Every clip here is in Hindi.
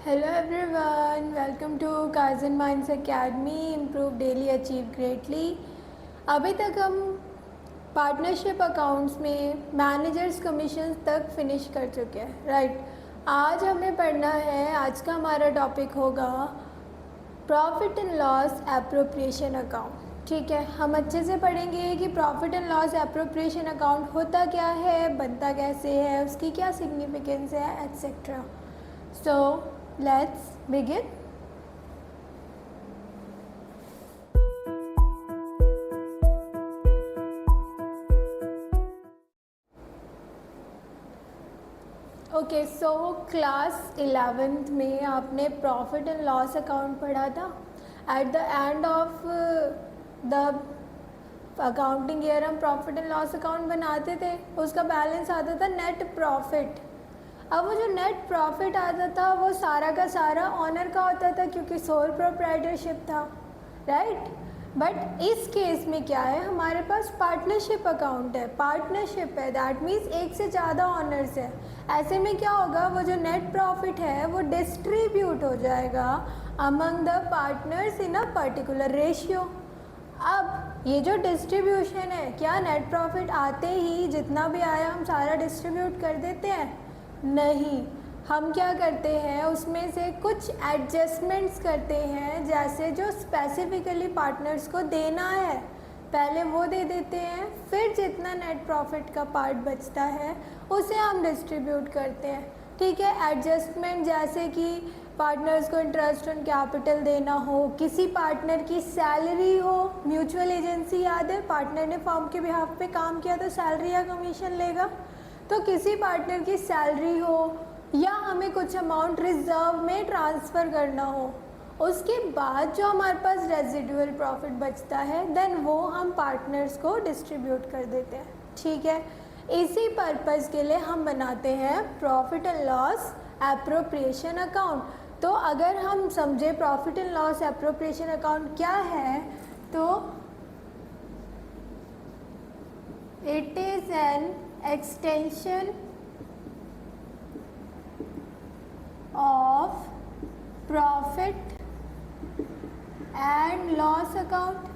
Hello everyone, welcome to Kaizen Minds Academy, improve daily, achieve greatly। अभी तक हम पार्टनरशिप अकाउंट्स में मैनेजर्स कमीशन तक फिनिश कर चुके हैं, राइट। आज हमें पढ़ना है, आज का हमारा टॉपिक होगा profit and loss appropriation account. ठीक है, हम अच्छे से पढ़ेंगे कि profit and loss appropriation account होता क्या है, बनता कैसे है, उसकी क्या सिग्निफिकेंस है, etcetera. So let's begin. Okay, so class 11th में आपने प्रॉफिट एंड लॉस अकाउंट पढ़ा था। At the end of the accounting year हम प्रॉफिट एंड लॉस अकाउंट बनाते थे, उसका बैलेंस आता था नेट प्रॉफिट। अब वो जो नेट प्रॉफिट आता था वो सारा का सारा ऑनर का होता था क्योंकि सोल प्रोप्राइटरशिप था, राइट। बट इस केस में क्या है, हमारे पास पार्टनरशिप अकाउंट है, पार्टनरशिप है, दैट मीन्स एक से ज़्यादा ऑनर्स है। ऐसे में क्या होगा, वो जो नेट प्रॉफिट है वो डिस्ट्रीब्यूट हो जाएगा among the partners in a particular ratio. अब ये जो डिस्ट्रीब्यूशन है, क्या नेट प्रॉफिट आते ही जितना भी आया हम सारा डिस्ट्रीब्यूट कर देते हैं? नहीं, हम क्या करते हैं, उसमें से कुछ एडजस्टमेंट्स करते हैं, जैसे जो स्पेसिफिकली पार्टनर्स को देना है पहले वो दे देते हैं, फिर जितना नेट प्रॉफिट का पार्ट बचता है उसे हम डिस्ट्रीब्यूट करते हैं। ठीक है, एडजस्टमेंट जैसे कि पार्टनर्स को इंटरेस्ट ऑन कैपिटल देना हो, किसी पार्टनर की सैलरी हो, म्यूचुअल एजेंसी याद है, पार्टनर ने फर्म के बिहाफ पे काम किया तो सैलरी या कमीशन लेगा, तो किसी पार्टनर की सैलरी हो या हमें कुछ अमाउंट रिजर्व में ट्रांसफ़र करना हो, उसके बाद जो हमारे पास रेजिडुअल प्रॉफिट बचता है देन वो हम पार्टनर्स को डिस्ट्रीब्यूट कर देते हैं। ठीक है, इसी पर्पज़ के लिए हम बनाते हैं profit and loss appropriation account. तो अगर हम समझे profit and loss appropriation account क्या है, तो it is an extension of profit and loss account।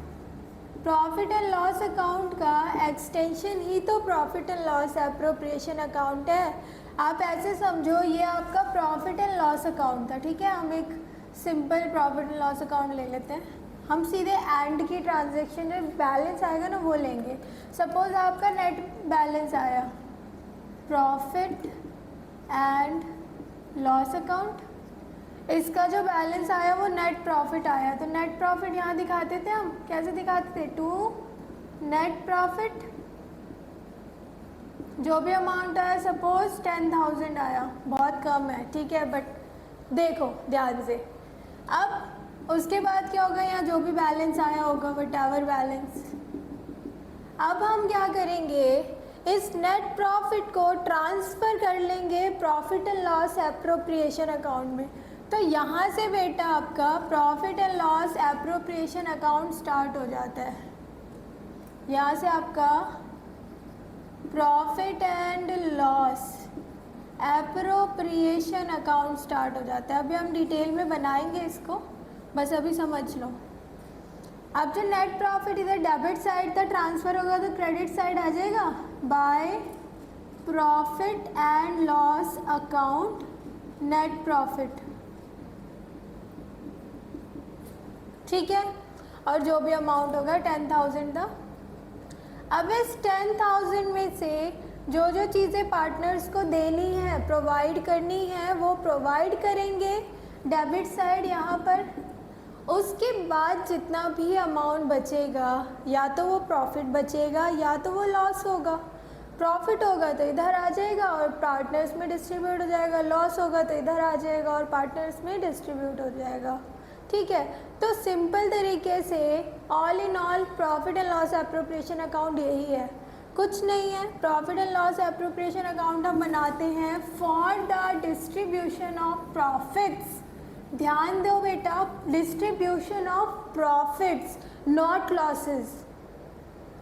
Profit and loss account का एक्सटेंशन ही तो profit and loss appropriation account है। आप ऐसे समझो, ये आपका प्रॉफिट एंड लॉस अकाउंट था। ठीक है, हम एक simple profit and loss account ले लेते हैं, हम सीधे एंड की ट्रांजैक्शन में बैलेंस आएगा ना वो लेंगे। सपोज आपका नेट बैलेंस आया प्रॉफिट एंड लॉस अकाउंट, इसका जो बैलेंस आया वो नेट प्रॉफिट आया, तो नेट प्रॉफिट यहाँ दिखाते थे हम, कैसे दिखाते थे, टू नेट प्रॉफिट, जो भी अमाउंट आया, सपोज 10,000 आया, बहुत कम है, ठीक है, बट देखो ध्यान से। अब उसके बाद क्या होगा, यहाँ जो भी बैलेंस आया होगा व्हाटएवर बैलेंस, अब हम क्या करेंगे, इस नेट प्रॉफिट को ट्रांसफ़र कर लेंगे profit and loss appropriation account में। तो यहाँ से बेटा आपका profit and loss appropriation account start हो जाता है। यहाँ से आपका profit and loss appropriation account start हो जाता है। अभी हम डिटेल में बनाएंगे इसको, बस अभी समझ लो। अब जो नेट प्रॉफिट इधर डेबिट साइड तक ट्रांसफ़र होगा तो क्रेडिट साइड आ जाएगा by profit and loss account net profit. ठीक है, और जो भी अमाउंट होगा 10,000 था। अब इस 10,000 में से जो जो चीज़ें पार्टनर्स को देनी है, प्रोवाइड करनी है, वो प्रोवाइड करेंगे डेबिट साइड यहाँ पर। उसके बाद जितना भी अमाउंट बचेगा, या तो वो प्रॉफिट बचेगा या तो वो लॉस होगा। प्रॉफिट होगा तो इधर आ जाएगा और पार्टनर्स में डिस्ट्रीब्यूट हो जाएगा, लॉस होगा तो इधर आ जाएगा और पार्टनर्स में डिस्ट्रीब्यूट हो जाएगा। ठीक है, तो सिंपल तरीके से all in all profit and loss appropriation account यही है, कुछ नहीं है। Profit and loss appropriation account हम बनाते हैं for the distribution of profits. ध्यान दो बेटा, distribution of profits not losses.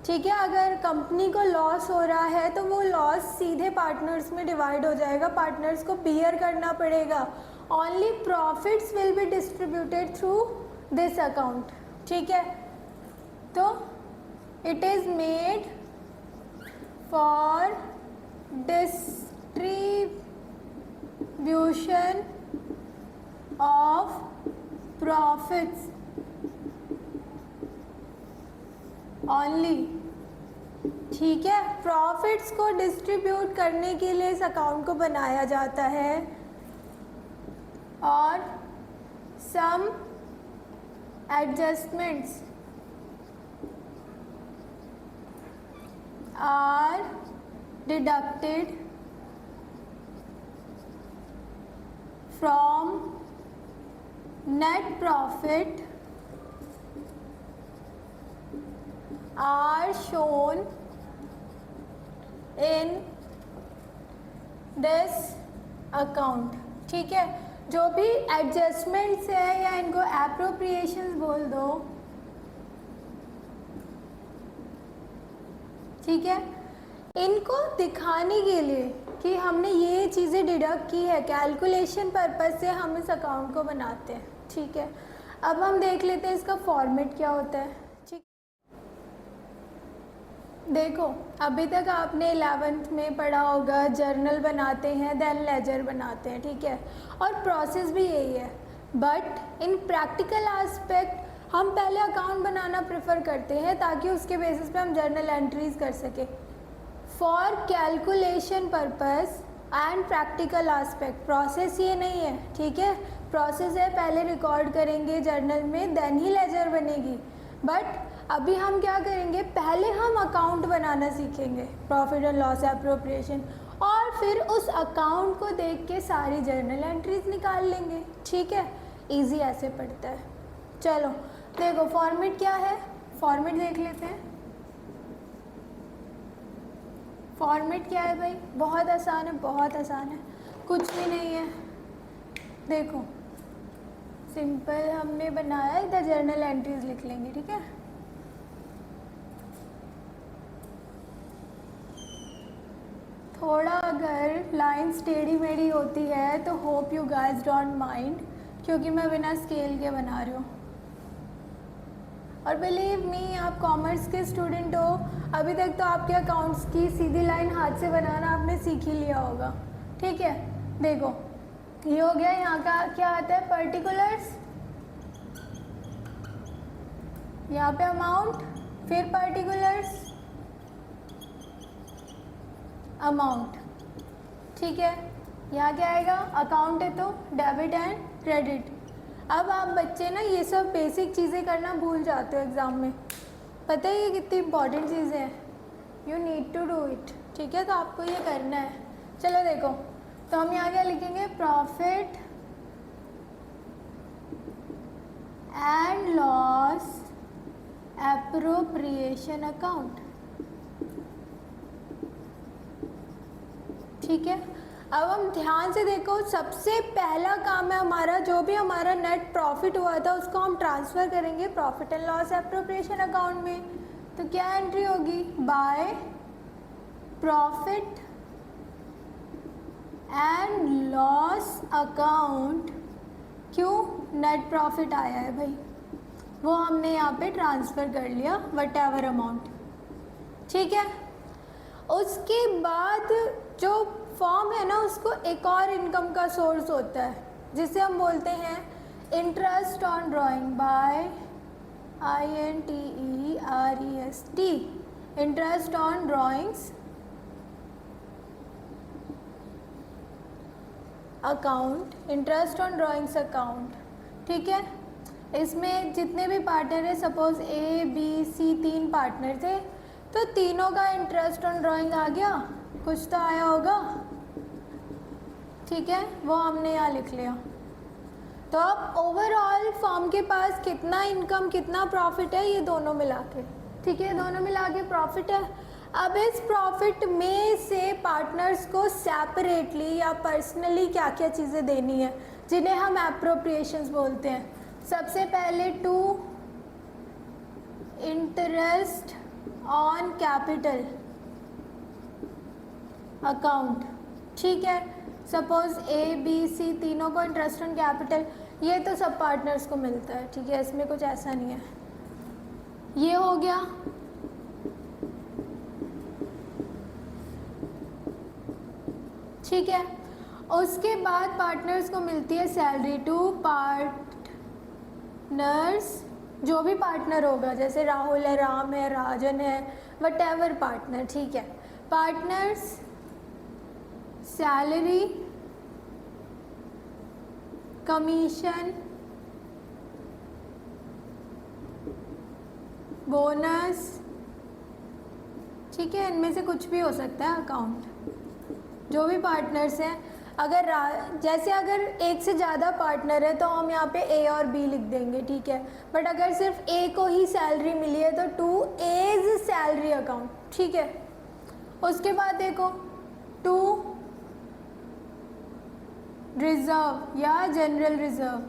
ठीक है। अगर कंपनी को लॉस हो रहा है तो वो लॉस सीधे पार्टनर्स में डिवाइड हो जाएगा, पार्टनर्स को बियर करना पड़ेगा। Only profits will be distributed through this account. ठीक है, तो it is made for distribution of profits only. ठीक है, प्रॉफिट्स को डिस्ट्रीब्यूट करने के लिए इस अकाउंट को बनाया जाता है और some adjustments are deducted from net profit are shown in this account। ठीक है, जो भी एडजस्टमेंट्स है या इनको एप्रोप्रिएशंस बोल दो, ठीक है, इनको दिखाने के लिए कि हमने ये चीज़ें डिडक्ट की है, कैलकुलेशन पर्पस से हम इस अकाउंट को बनाते हैं। ठीक है, अब हम देख लेते हैं इसका फॉर्मेट क्या होता है। देखो, अभी तक आपने 11th में पढ़ा होगा, जर्नल बनाते हैं देन लेजर बनाते हैं। ठीक है, और प्रोसेस भी यही है, बट इन प्रैक्टिकल एस्पेक्ट हम पहले अकाउंट बनाना प्रेफर करते हैं ताकि उसके बेसिस पे हम जर्नल एंट्रीज कर सकें for calculation purpose and practical aspect. Process ये नहीं है, ठीक है, प्रोसेस है पहले रिकॉर्ड करेंगे जर्नल में देन ही लेजर बनेगी, बट अभी हम क्या करेंगे, पहले हम अकाउंट बनाना सीखेंगे, प्रॉफिट एंड लॉस एप्रोप्रिएशन, और फिर उस अकाउंट को देख के सारी जर्नल एंट्रीज निकाल लेंगे। ठीक है, इजी ऐसे पड़ता है। चलो देखो फॉर्मेट क्या है, फॉर्मेट देख लेते हैं। फॉर्मेट क्या है भाई, बहुत आसान है, बहुत आसान है, कुछ भी नहीं है। देखो सिंपल हमने बनाया, इधर जर्नल एंट्रीज लिख लेंगे। ठीक है, थोड़ा अगर लाइन टेढ़ी मेढ़ी होती है तो hope you guys don't mind, क्योंकि मैं बिना स्केल के बना रही हूँ। और बिलीव मी, आप कॉमर्स के स्टूडेंट हो, अभी तक तो आपके अकाउंट्स की सीधी लाइन हाथ से बनाना आपने सीख ही लिया होगा। ठीक है, देखो ये हो गया, यहाँ का क्या आता है, पर्टिकुलर्स, यहाँ पे अमाउंट, फिर पर्टिकुलर्स, अमाउंट। ठीक है, यहाँ क्या आएगा, अकाउंट है तो डेबिट एंड क्रेडिट। अब आप बच्चे ना ये सब बेसिक चीज़ें करना भूल जाते हो एग्ज़ाम में, पता है ये कितनी इंपॉर्टेंट चीज़ें हैं, you need to do it. ठीक है, तो आपको ये करना है। चलो देखो, तो हम यहाँ क्या लिखेंगे, profit and loss appropriation account. ठीक है, अब हम ध्यान से देखो, सबसे पहला काम है हमारा, जो भी हमारा नेट प्रॉफिट हुआ था उसको हम ट्रांसफ़र करेंगे profit and loss appropriation account में। तो क्या एंट्री होगी, by profit and loss account. क्यों, नेट प्रॉफिट आया है भाई, वो हमने यहाँ पे ट्रांसफ़र कर लिया वट एवर अमाउंट। ठीक है, उसके बाद जो फॉर्म है ना, उसको एक और इनकम का सोर्स होता है जिसे हम बोलते हैं interest on drawing, by INTEREST, interest on drawings account, interest on drawings account. ठीक है, इसमें जितने भी पार्टनर हैं, सपोज ABC 3 पार्टनर थे, तो तीनों का इंटरेस्ट ऑन ड्राइंग आ गया, कुछ तो आया होगा। ठीक है, वो हमने यहाँ लिख लिया। तो अब ओवरऑल फर्म के पास कितना इनकम कितना प्रॉफिट है, ये दोनों मिला के, ठीक है, दोनों मिला के प्रॉफिट है। अब इस प्रॉफिट में से पार्टनर्स को सेपरेटली या पर्सनली क्या क्या चीज़ें देनी है, जिन्हें हम एप्रोप्रिएशंस बोलते हैं। सबसे पहले 2 इंटरेस्ट ऑन कैपिटल अकाउंट, ठीक है। सपोज ए बी सी तीनों को इंटरेस्ट ऑन कैपिटल, ये तो सब पार्टनर्स को मिलता है, ठीक है, इसमें कुछ ऐसा नहीं है। ये हो गया। ठीक है, उसके बाद पार्टनर्स को मिलती है सैलरी टू पार्टनर्स, जो भी पार्टनर होगा, जैसे राहुल है, राम है, राजन है, वट एवर पार्टनर, ठीक है। पार्टनर्स सैलरी, कमीशन, बोनस, ठीक है, इनमें से कुछ भी हो सकता है अकाउंट, जो भी पार्टनर्स हैं। अगर जैसे अगर एक से ज़्यादा पार्टनर है तो हम यहाँ पे ए और बी लिख देंगे, ठीक है। बट अगर सिर्फ ए को ही सैलरी मिली है तो टू एज सैलरी अकाउंट, ठीक है। उसके बाद देखो टू रिजर्व या जनरल रिजर्व,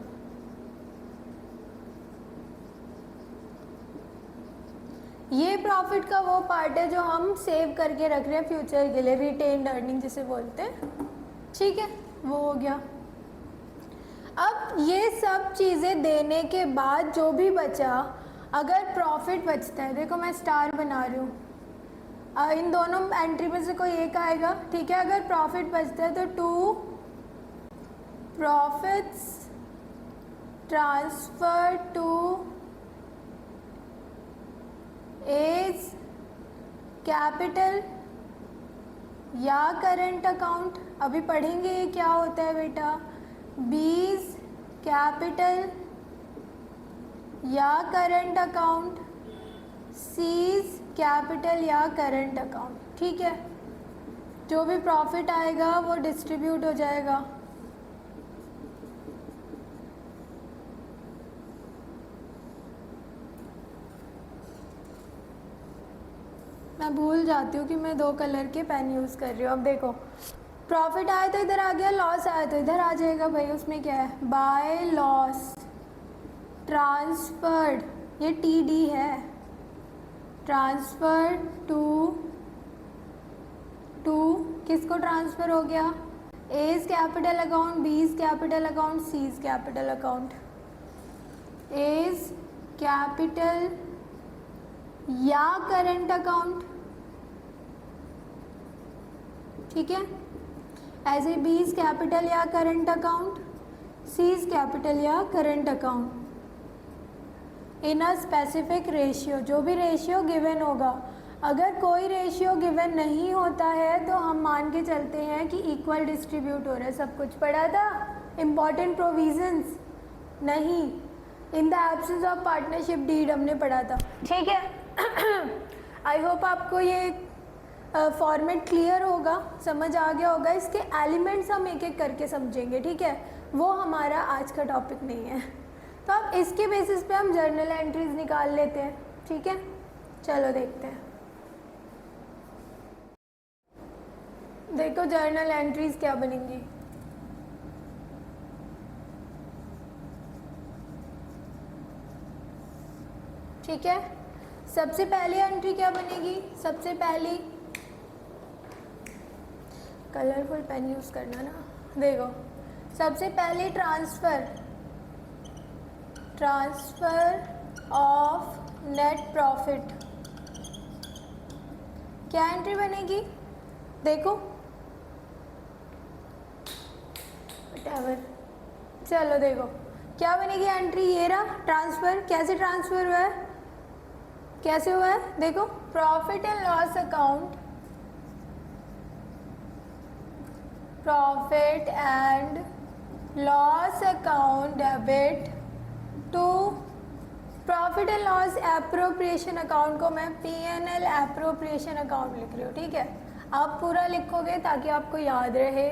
ये प्रॉफिट का वो पार्ट है जो हम सेव करके रख रहे हैं फ्यूचर के लिए, रिटेन्ड अर्निंग जिसे बोलते हैं, ठीक है, वो हो गया। अब ये सब चीज़ें देने के बाद जो भी बचा, अगर प्रॉफिट बचता है, देखो मैं स्टार बना रही हूँ, इन दोनों एंट्री में से कोई एक आएगा, ठीक है। अगर प्रॉफिट बचता है तो to profits transfer to as capital या करंट अकाउंट, अभी पढ़ेंगे ये क्या होता है बेटा, बीज कैपिटल या करंट अकाउंट, सीज कैपिटल या करंट अकाउंट, ठीक है। जो भी प्रॉफिट आएगा वो डिस्ट्रीब्यूट हो जाएगा। मैं भूल जाती हूँ कि मैं दो कलर के पेन यूज़ कर रही हूँ। अब देखो प्रॉफिट आया तो इधर आ गया, लॉस आया तो इधर आ जाएगा भाई, उसमें क्या है, बाय लॉस ट्रांसफर्ड, ये टी डी है, ट्रांसफर टू किसको ट्रांसफ़र हो गया, as capital account, B's capital account, C's capital account. As capital या करंट अकाउंट, ठीक है, एज ए बीज कैपिटल या करंट अकाउंट, सीज कैपिटल या current account, in a specific ratio, जो भी रेशियो गिवन होगा। अगर कोई रेशियो गिवन नहीं होता है तो हम मान के चलते हैं कि इक्वल डिस्ट्रीब्यूट हो रहा है सब कुछ। पढ़ा था इम्पॉर्टेंट प्रोविजंस, नहीं, in the absence of partnership deed हमने पढ़ा था, ठीक है। आई होप आपको ये फॉर्मेट क्लियर होगा, समझ आ गया होगा। इसके एलिमेंट्स हम एक एक करके समझेंगे, ठीक है, वो हमारा आज का टॉपिक नहीं है। तो अब इसके बेसिस पे हम जर्नल एंट्रीज निकाल लेते हैं, ठीक है, चलो देखते हैं। देखो जर्नल एंट्रीज क्या बनेंगी। ठीक है, सबसे पहली एंट्री क्या बनेगी, सबसे पहली कलरफुल पेन यूज़ करना ना। देखो सबसे पहले ट्रांसफ़र ऑफ नेट प्रॉफिट, क्या एंट्री बनेगी, देखो व्हाटएवर, चलो देखो क्या बनेगी एंट्री, ये रहा ट्रांसफ़र। कैसे ट्रांसफ़र हुआ है, कैसे हुआ है, देखो profit and loss account, profit and loss account debit to profit and loss appropriation account को मैं P&L एप्रोप्रिएशन अकाउंट लिख रही हूँ, ठीक है। आप पूरा लिखोगे ताकि आपको याद रहे,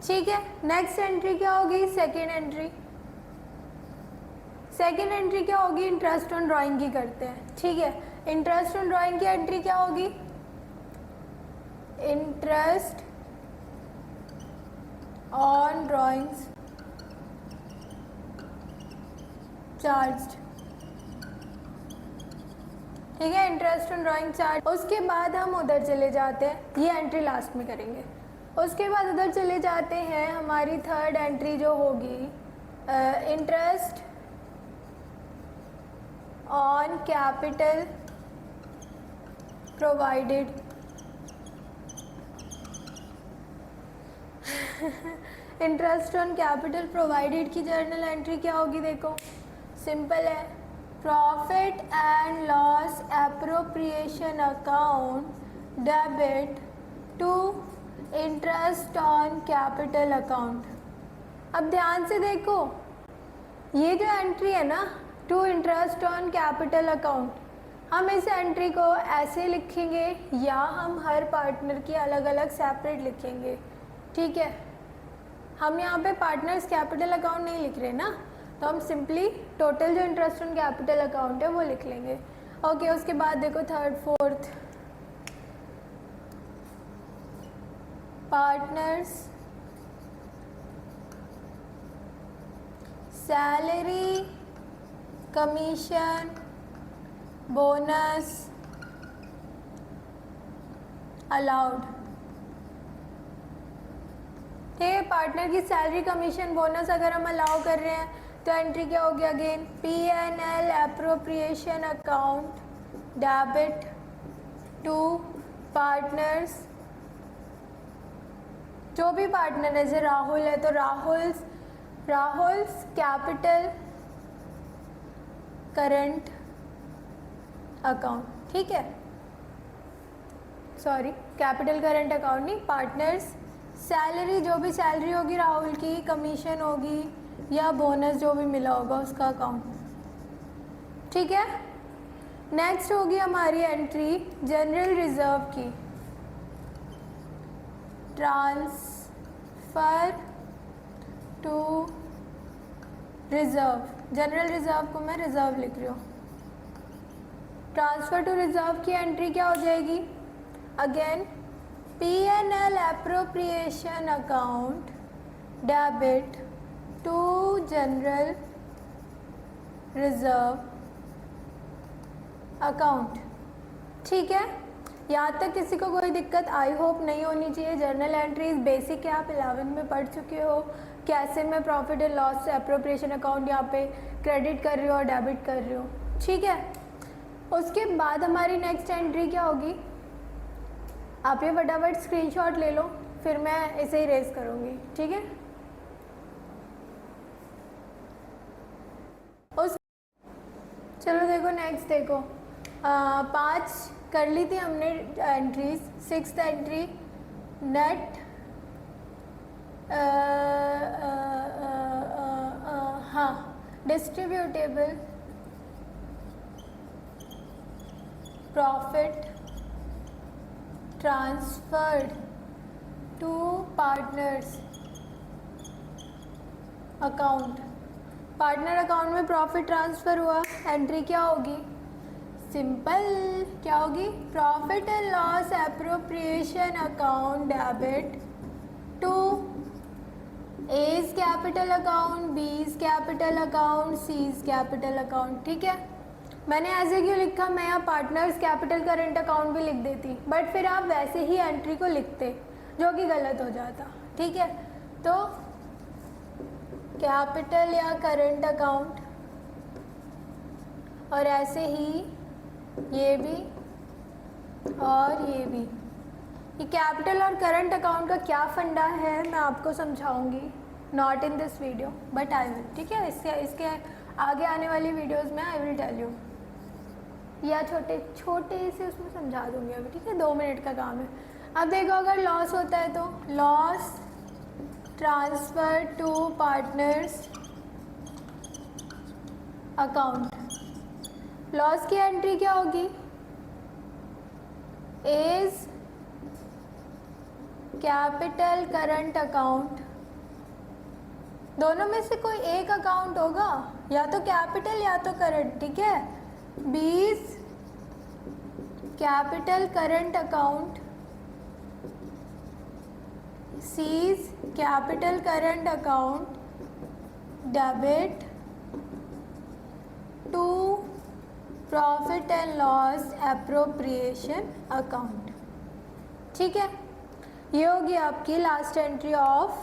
ठीक है। नेक्स्ट एंट्री क्या होगी, सेकेंड एंट्री। सेकेंड एंट्री क्या होगी, इंटरेस्ट ऑन ड्राइंग की करते हैं, ठीक है। इंटरेस्ट ऑन ड्राइंग की एंट्री क्या होगी, इंटरेस्ट ऑन ड्राइंग्स चार्ज्ड, ठीक है, इंटरेस्ट ऑन ड्राइंग चार्ट। उसके बाद हम उधर चले जाते हैं, ये एंट्री लास्ट में करेंगे। उसके बाद उधर चले जाते हैं, हमारी थर्ड एंट्री जो होगी interest on capital provided. Interest on capital provided की जर्नल एंट्री क्या होगी? देखो सिंपल है, profit and loss appropriation account debit to interest on capital account. अब ध्यान से देखो, ये जो एंट्री है ना, to interest on capital account, हम इस एंट्री को ऐसे लिखेंगे या हम हर पार्टनर की अलग अलग सेपरेट लिखेंगे। ठीक है, हम यहाँ पे पार्टनर्स कैपिटल अकाउंट नहीं लिख रहे ना, तो हम सिंपली टोटल जो इंटरेस्ट ऑन कैपिटल अकाउंट है वो लिख लेंगे। ओके, उसके बाद देखो third fourth, partners salary commission bonus allowed. ठीक है, पार्टनर की सैलरी कमीशन बोनस अगर हम अलाउ कर रहे हैं तो एंट्री क्या होगी? Again P&L appropriation account debit to partners. जो भी पार्टनर है, जैसे राहुल है तो राहुल्स कैपिटल करंट अकाउंट। ठीक है, सॉरी, कैपिटल करंट अकाउंट नहीं, पार्टनर्स सैलरी, जो भी सैलरी होगी राहुल की, कमीशन होगी या बोनस जो भी मिला होगा उसका अकाउंट। ठीक है, नेक्स्ट होगी हमारी एंट्री जनरल रिजर्व की, transfer to reserve. General reserve को मैं रिजर्व लिख रही हूँ। ट्रांसफर टू रिजर्व की एंट्री क्या हो जाएगी? Again P&L appropriation account debit to general reserve account. ठीक है, यहाँ तक किसी को कोई दिक्कत आई होप नहीं होनी चाहिए। जर्नल एंट्रीज बेसिक है, आप 11th में पढ़ चुके हो कैसे मैं profit and loss appropriation account यहाँ पे क्रेडिट कर रही हूँ और डेबिट कर रही हूँ। ठीक है, उसके बाद हमारी नेक्स्ट एंट्री क्या होगी? आप ये फटाफट स्क्रीनशॉट ले लो, फिर मैं इसे ही रेज करूँगी। ठीक है, उस चलो देखो नेक्स्ट देखो, 5 कर ली थी हमने एंट्रीज। 6th एंट्री नेट हाँ distributable profit transferred to partners account. Partner account में प्रॉफिट ट्रांसफ़र हुआ, एंट्री क्या होगी? सिंपल, क्या होगी? Profit and loss appropriation account debit to A's capital account, B's capital account, C's capital account. ठीक है, मैंने ऐसे क्यों लिखा? मैं यहाँ पार्टनर्स कैपिटल करंट अकाउंट भी लिख देती, बट फिर आप वैसे ही एंट्री को लिखते जो कि गलत हो जाता। ठीक है, तो कैपिटल या करंट अकाउंट, और ऐसे ही ये भी और ये भी। ये कैपिटल और करंट अकाउंट का क्या फंडा है मैं आपको समझाऊंगी, not in this video but I will. ठीक है, इसके आगे आने वाली वीडियोस में आई विल टेल यू, या छोटे से उसमें समझा दूंगी अभी। ठीक है, 2 मिनट का काम है। अब देखो, अगर लॉस होता है तो loss transfer to partners account. Loss की एंट्री क्या होगी? As capital current account. दोनों में से कोई एक अकाउंट होगा, या तो कैपिटल या तो करंट। ठीक है, B's capital current account, C's capital current account debit to profit and loss appropriation account. ठीक है, ये होगी आपकी last entry of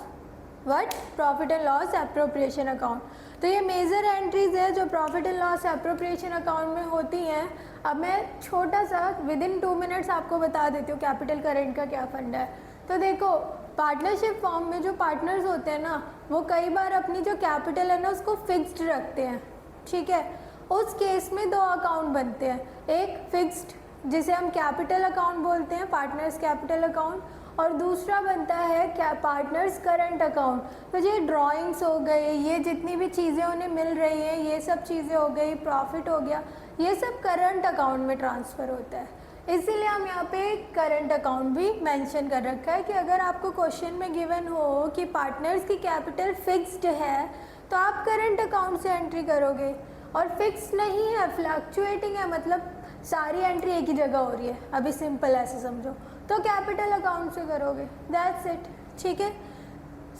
what, profit and loss appropriation account. तो ये मेजर एंट्रीज है जो profit and loss appropriation account में होती हैं। अब मैं छोटा सा विदिन 2 मिनट्स आपको बता देती हूँ कैपिटल करेंट का क्या फंड है। तो देखो, पार्टनरशिप फॉर्म में जो पार्टनर्स होते हैं ना, वो कई बार अपनी जो कैपिटल है ना उसको फिक्स्ड रखते हैं। ठीक है, उस केस में 2 अकाउंट बनते हैं, एक फिक्स्ड जिसे हम कैपिटल अकाउंट बोलते हैं, पार्टनर्स कैपिटल अकाउंट, और दूसरा बनता है क्या, पार्टनर्स करंट अकाउंट। तो ये ड्राइंग्स हो गए, ये जितनी भी चीज़ें उन्हें मिल रही हैं, ये सब चीज़ें हो गई, प्रॉफिट हो गया, ये सब करंट अकाउंट में ट्रांसफ़र होता है। इसीलिए हम यहाँ पे करंट अकाउंट भी मेंशन कर रखा है कि अगर आपको क्वेश्चन में गिवन हो कि पार्टनर्स की कैपिटल फिक्स्ड है तो आप करंट अकाउंट से एंट्री करोगे, और फिक्स नहीं है, फ्लक्चुएटिंग है, मतलब सारी एंट्री एक ही जगह हो रही है, अभी सिंपल ऐसे समझो, तो कैपिटल अकाउंट से करोगे। That's it. ठीक है,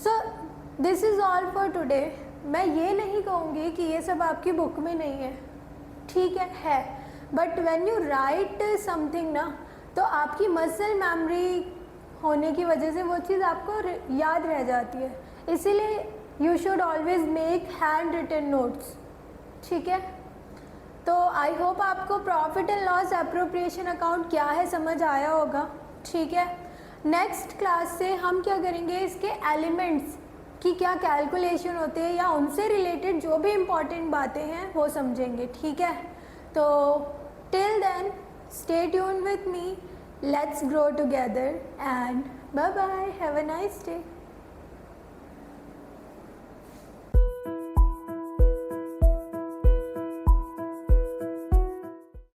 so this is all for today. मैं ये नहीं कहूँगी कि ये सब आपकी बुक में नहीं है, ठीक है, but when you right something ना, तो आपकी मसल मेमोरी होने की वजह से वो चीज़ आपको याद रह जाती है। इसीलिए you should always make hand written notes. ठीक है, तो आई होप आपको profit and loss appropriation account क्या है समझ आया होगा। ठीक है, नेक्स्ट क्लास से हम क्या करेंगे, इसके एलिमेंट्स की क्या कैलकुलेशन होते हैं या उनसे रिलेटेड जो भी इम्पॉर्टेंट बातें हैं वो समझेंगे। ठीक है, तो till then stay tuned with me, let's grow together and bye bye, have a nice day.